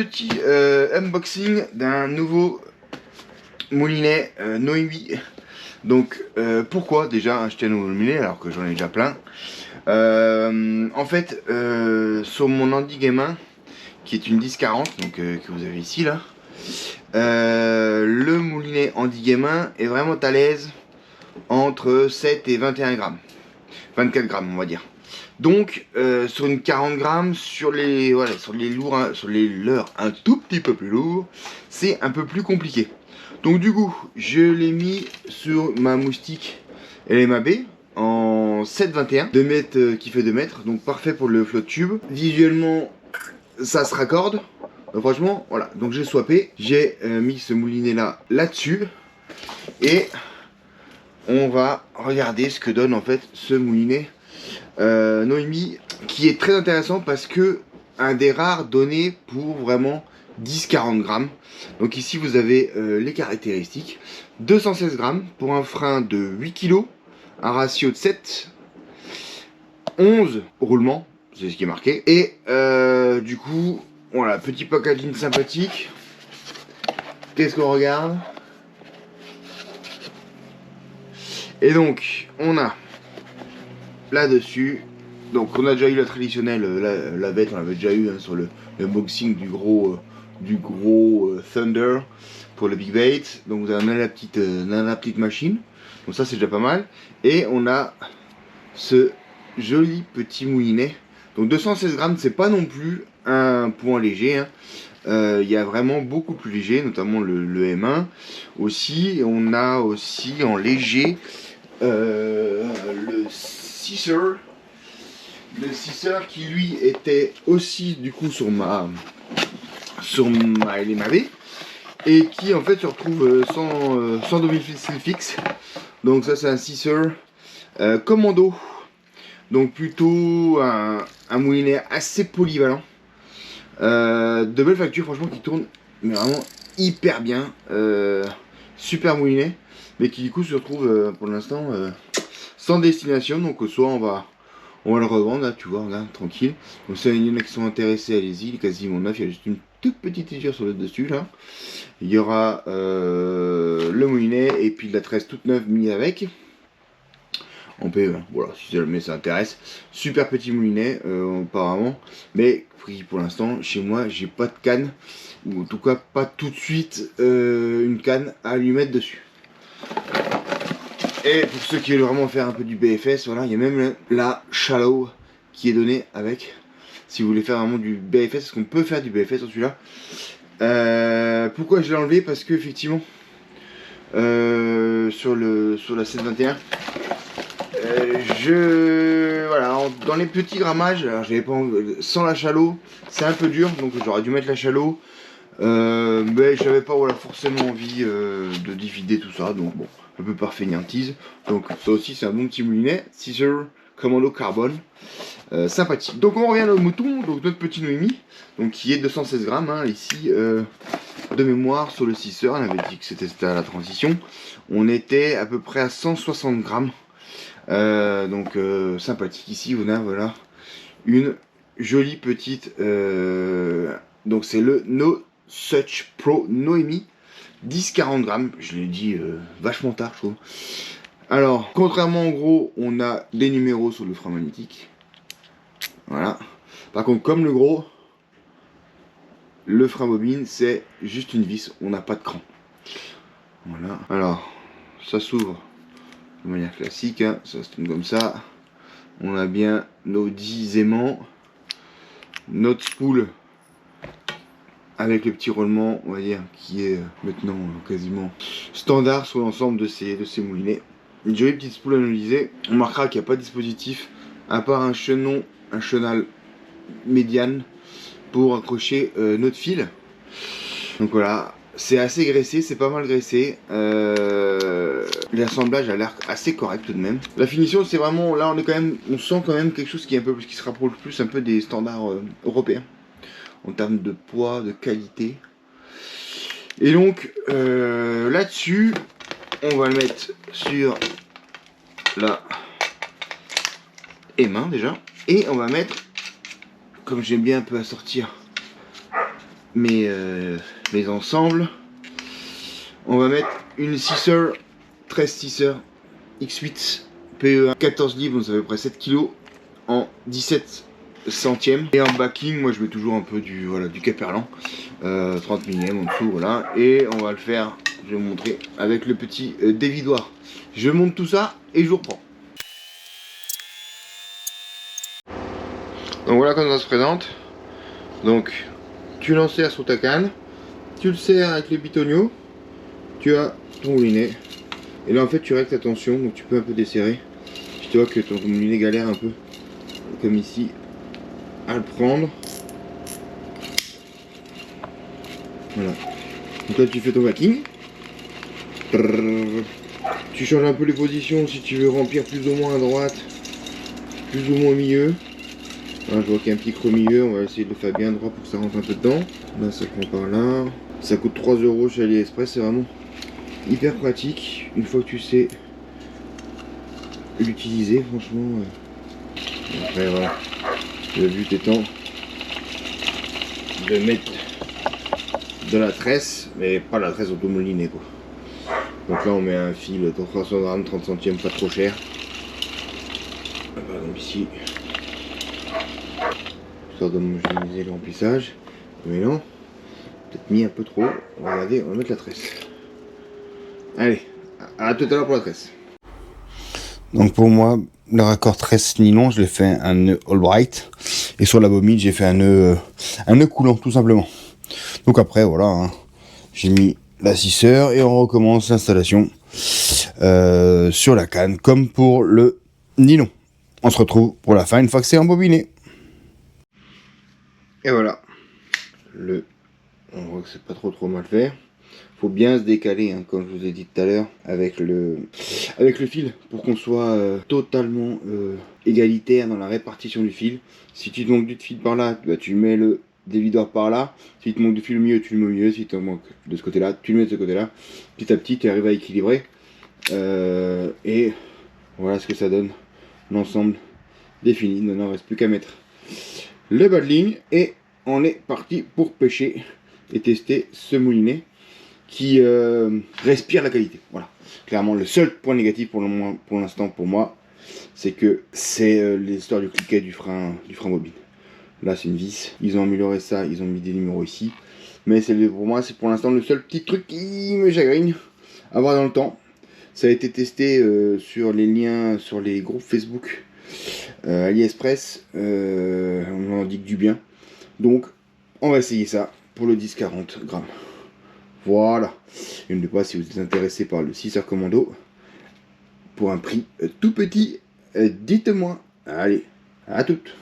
petit unboxing d'un nouveau moulinet Noemi. Donc pourquoi déjà acheter un nouveau moulinet alors que j'en ai déjà plein. En fait sur mon Handy Game 1 qui est une 1040 donc, que vous avez ici là, le moulinet Handy Game 1 est vraiment à l'aise entre 7 et 21 grammes, 24 grammes on va dire. Donc sur une 40 grammes, sur les lourds, hein, sur les leurres un tout petit peu plus lourds, c'est un peu plus compliqué. Donc du coup, je l'ai mis sur ma moustique LMAB en 7,21, 2 mètres qui fait 2 mètres, donc parfait pour le float tube. Visuellement, ça se raccorde. Franchement, voilà. Donc j'ai swappé, j'ai mis ce moulinet là-dessus et on va regarder ce que donne en fait ce moulinet Noemi, qui est très intéressant parce que un des rares donnés pour vraiment 10-40 grammes. Donc ici vous avez les caractéristiques: 216 grammes pour un frein de 8 kg, un ratio de 7, 11 roulement, c'est ce qui est marqué. Et du coup, voilà, petit packaging sympathique. Qu'est-ce qu'on regarde? Et donc, on a là-dessus, donc on a déjà eu la traditionnelle la bête, on l'avait déjà eu hein, sur le unboxing du gros Thunder pour le Big Bait. Donc vous avez la petite machine, donc ça c'est déjà pas mal. Et on a ce joli petit moulinet, donc 216 grammes, c'est pas non plus un point léger hein. Y a vraiment beaucoup plus léger, notamment le M1 aussi. On a aussi en léger le Caesar, qui lui était aussi du coup sur ma LMAB et qui en fait se retrouve sans domicile fixe. Donc ça c'est un Caesar commando, donc plutôt un moulinet assez polyvalent, de belle facture franchement, qui tourne mais vraiment hyper bien, super moulinet, mais qui du coup se retrouve pour l'instant sans destination. Donc soit on va le revendre là, tu vois, regarde, tranquille. Donc ça, il y en a qui sont intéressés, allez-y, il est quasiment neuf, il y a juste une toute petite usure sur le dessus là. Il y aura le moulinet et puis de la tresse toute neuve mise avec. On peut, voilà, si jamais ça intéresse. Super petit moulinet apparemment, mais pour l'instant chez moi j'ai pas de canne, ou en tout cas pas tout de suite une canne à lui mettre dessus. Et pour ceux qui veulent vraiment faire un peu du BFS, voilà, il y a même la shallow qui est donnée avec. Si vous voulez faire vraiment du BFS, parce qu'on peut faire du BFS sur celui-là. Pourquoi je l'ai enlevé? Parce que effectivement, sur la 721, voilà, dans les petits grammages, alors j'avais pas sans la shallow, c'est un peu dur, donc j'aurais dû mettre la shallow. Mais j'avais pas forcément envie de divider tout ça, donc bon, un peu par fainéantise. Donc ça aussi c'est un bon petit moulinet, Caesar Commando Carbone, sympathique. Donc on revient au mouton, donc notre petit Noemi, donc qui est 216 grammes hein, ici, de mémoire sur le Caesar, on avait dit que c'était à la transition, on était à peu près à 160 grammes, donc sympathique. Ici on a voilà une jolie petite, donc c'est le No Such Pro Noemi, 10-40 grammes, je l'ai dit vachement tard je trouve. Alors, contrairement au gros, on a des numéros sur le frein magnétique. Voilà. Par contre, comme le gros, le frein bobine, c'est juste une vis, on n'a pas de cran. Voilà. Alors, ça s'ouvre de manière classique, hein. Ça se tourne comme ça. On a bien nos 10 aimants, notre spool avec le petit roulement, on va dire, qui est maintenant quasiment standard sur l'ensemble de ces moulinets. Une jolie petite spool analysée. On remarquera qu'il n'y a pas de dispositif à part un chenal médiane pour accrocher notre fil. Donc voilà, c'est assez graissé, c'est pas mal graissé. L'assemblage a l'air assez correct tout de même. La finition, c'est vraiment, là on sent quand même quelque chose qui est un peu plus, qui se rapproche plus un peu des standards européens en termes de poids, de qualité. Et donc là-dessus, on va le mettre sur la main déjà, et on va mettre, comme j'aime bien un peu assortir mes ensembles. On va mettre une 6er, 13 6er X8 PE1, 14 livres, donc ça fait à peu près 7 kg en 17 centièmes. Et en backing, moi je mets toujours un peu du Caperlan, 30 mm en dessous, voilà. Et on va le faire, je vais vous montrer, avec le petit dévidoir. Je monte tout ça et je vous reprends. Donc voilà comment ça se présente. Donc tu l'enserres sur ta canne, tu le serres avec les bitonio, tu as ton moulinet. Et là en fait tu règles ta tension, donc tu peux un peu desserrer. Si tu vois que ton moulinet galère un peu, comme ici, à le prendre. Voilà. Donc là tu fais ton backing. Tu changes un peu les positions si tu veux remplir plus ou moins à droite, plus ou moins au milieu. Là, je vois qu'il y a un petit creux au milieu, on va essayer de le faire bien droit pour que ça rentre un peu dedans. Là ça prend par là. Ça coûte 3 € chez AliExpress, c'est vraiment hyper pratique. Une fois que tu sais l'utiliser, franchement. Après voilà, le but étant de mettre de la tresse, mais pas la tresse automoliné quoi. Donc là on met un fil de 300 grammes, 30 centièmes, pas trop cher. Par exemple ici, histoire d'homogénéiser le remplissage. Mais non, peut-être mis un peu trop. On va regarder, on va mettre la tresse. Allez, à tout à l'heure pour la tresse. Donc pour moi, le raccord tresse nylon, je l'ai fait un nœud Albright. Et sur la bobine, j'ai fait un nœud coulant, tout simplement. Donc après, voilà, hein, j'ai mis la 6er et on recommence l'installation sur la canne, comme pour le nylon. On se retrouve pour la fin, une fois que c'est embobiné. Et voilà. On voit que c'est pas trop mal fait. Faut bien se décaler, hein, comme je vous ai dit tout à l'heure, avec le fil, pour qu'on soit totalement égalitaire dans la répartition du fil. Si tu te manques du fil par là, bah, tu mets le dévidoir par là. Si tu te manques du fil au milieu, tu le mets au milieu. Si tu en manques de ce côté-là, tu le mets de ce côté-là. Petit à petit, tu arrives à équilibrer. Et voilà ce que ça donne. L'ensemble défini. Il ne reste plus qu'à mettre le bas de ligne et on est parti pour pêcher et tester ce moulinet qui respire la qualité. Voilà. Clairement, le seul point négatif pour l'instant pour moi, c'est que c'est l'histoire du cliquet du frein bobine. Là, c'est une vis. Ils ont amélioré ça, ils ont mis des numéros ici. Mais pour moi, c'est pour l'instant le seul petit truc qui me chagrine à voir dans le temps. Ça a été testé sur les liens, sur les groupes Facebook AliExpress. On en dit que du bien. Donc, on va essayer ça pour le 10-40 grammes. Voilà. Et n'oubliez pas, si vous êtes intéressé par le 6R Commando, pour un prix tout petit, dites-moi. Allez, à toutes.